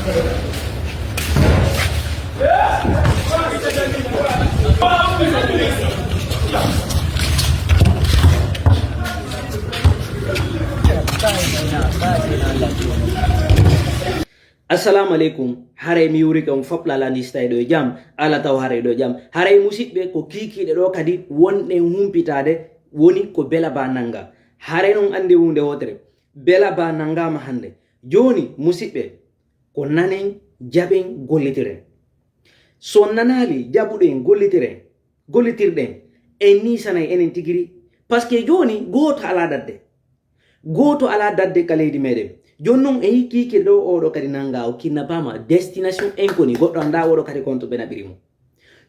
Assalamu alaikum. Hare mi wuri kam fopla la lista do jam ala taw hare do jam hare musibbe ko kikiɗe ɗo kadi wonɗe humpitade woni ko bela ba nanga hare non ande hunde wotere bela ba nangama hande joni musibbe ko nanen jaben gollitiren so nanali jabuɗen gollitirɗen en ni sanay enen tigiri parce que joni goto ala dadde ka leydi meɗen jonnon e hikkiki ɗo oɗo kadi nanga o kinnapama destination inconnue goɗɗo anda oɗo kadi konto ɓe naɓirimo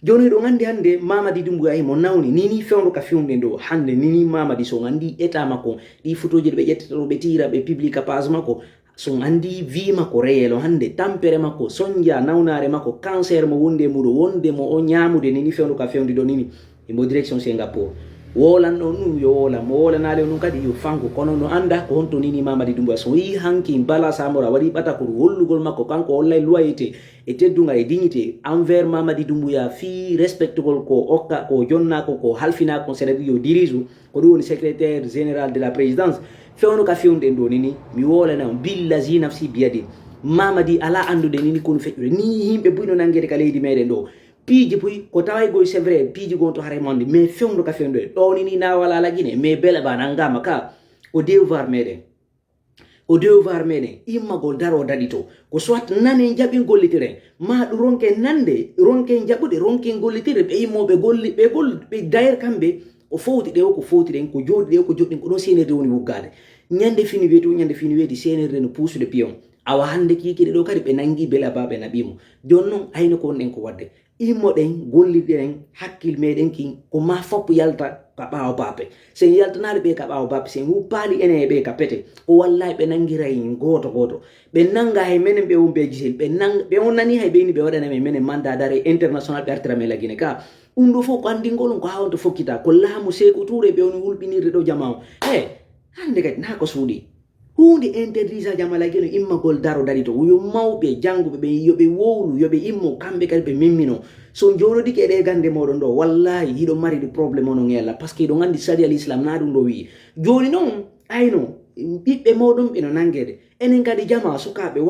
joni ɗo gandi hande Mamadi Doumbouya mo nawni nini fewndo ka fewde ndo hande nini Mamadi so gandi état makko ɗi photoji ɗe ɓe ƴettata ɗo ɓe tira ɓe publica page makko so andi vi makko réel hande tampere makko sonja nawnare makko cancer mo wonde muɗo wonde mo o ñamude nini fewndo ka fewndi ɗo nini imo direction Singapour wolan ɗo nu yo wolan mo wolanale nun kadi yo fanko kono no anda ko honto nini Mamadi Doumbouya so yi hanki bala samora waɗi ɓata ko hollugol makko kanko hollay loyauté e teddugal e dignité envers Mamadi Doumbouya fi respectugol ko okka ko jonnako ko halfinako c'est à dire yo dirige ko ɗum woni secrétaire général de la présidence fewno ka fewnden ɗo nini mi wolana billahi nafsi biyadi Mamadi ala andude nini kono feƴƴude ni yimɓe buyno nangede ka leydi meɗen ɗo piiji puy ko taway goy c'est vrai piiji gonto hare monde mais fewndo ka fewndo ɗo nini na wala lagine mais bela ba nangama ka o devoir meɗen immagol daro daɗi to ko soit nane jaɓi gollitiren ma ɗum ronke nande ronke jaɓude ronke gollitire ɓe yimmoɓe ɓe d'ailleurs kamɓe o fowti ɗe o ko fowtiɗen ko joɗi ɗe o ko joɗɗen ko ɗon senirde woni wuggade ñande fini weeti senirde no puusude piyon awa hande kikiɗe ɗo kadi ɓe nangi bela ba ɓe naɓimo joni noon ayno ko wonɗen ko wadde immoɗen gollirɗen hakkil meɗen kin ko ma foppo yalta ka ɓawo bappe sen yaltanali ɓe ka ɓawo bappe sen wuppali ene e ɓe ka pete o wallahi ɓe nangiray goto ɓe nanga hay menen ɓe wonɓe gisel ɓe on nani hay ɓeyni ɓe waɗaname menen mandat d'arrêt international ɓe artira men lagine ka ɗum ɗo fof ko andingolon ko hawanta fokkita ko laamu Sékou Touré ɓe woni wulɓinirde ɗo jama o hande kadi na ko suuɗi hunde interdisa jamalageno immagol daro daɗi to yo mawɓe janguɓe ɓe yoɓe wowlu yoɓe immo kamɓe kadi ɓe mimmino so jonodiki eɗe gande moɗon ɗo wallahi hiɗo mari ɗi probléme ono ngella par ce que ɗo gandi sadi al islam na ɗum ɗo wi joni noon ayno ɓiɓɓe moɗon ɓeno nangede enen kadi jama sukaɓe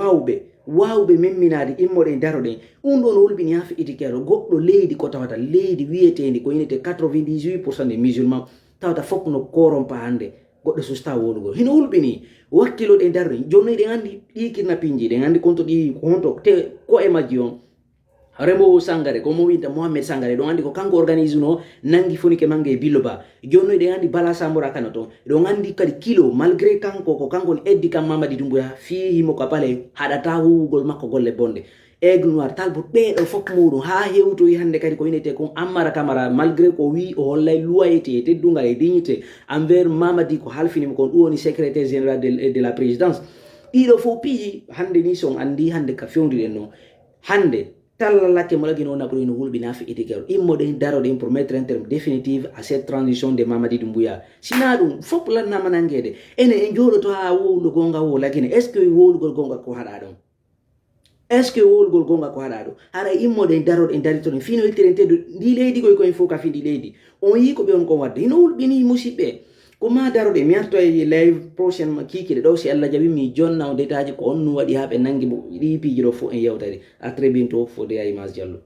wawɓe memminade immoɗen daroɗen ɗum ɗo no wolbini ha feƴƴitikero goɗɗo leydi ko tawata leydi wiyetendi ko inete 98% des musulman tawata fop no korompa hande goɗɗo susta wolugol hino hulɓini wakkiloɗe darni joni ɗen andi ɗi kidnappinji ɗen andi konto ɗi honto te ko e majji on Remo Sangare ko mo winta Mohamed Sangare ɗon andi ko kanko organise no nangi fonike mange e Billo Ba joni ɗen andi Bala Samora kano to ɗon andi kadi kilo malgré kanko ko kanko eddi kam Mamadi Doumbouya fi himo ka pale haɗata huwugol makko golle bonde Aigle Noir Talbot ɓeɗo fof muɗum ha hewtoyi hande kadi ko winete kon Ammara Camara malgré ko wi o hollay loyauté e teddungal e dignité envers Mamadi ko halfinimo kon ɗum woni secrétaire général de la présidence ɗiɗo fof piiji hande ni son andi hande ka fewdiɗen no hande talla lakke mo lagi noon ko no hulɓina feƴƴitikero immoɗen daroɗen pour mettre un terme définitive à cette transition de Mamadi Doumbouya sina ɗum fof lannama nangede ene en jooɗoto ha wowlu gonga wo lagine est ce que wowlugol gonga ko haɗa ɗon haɗa immoɗen daroɗen daritoɗen fino weltiren teddu ndi leydi koye koyen fof ka fi ndi leydi on yi ko ɓe on kon wadde hino hulɓini musidɓe ko ma daroɗe mi arto e live prochaine kikiɗe ɗo si Allah jaɓi mi jonna o détaji ko on nu waɗi ha ɓe nangi ɗi piiji ɗo fof en yewtade à très bientôt Fodé Image Diallo.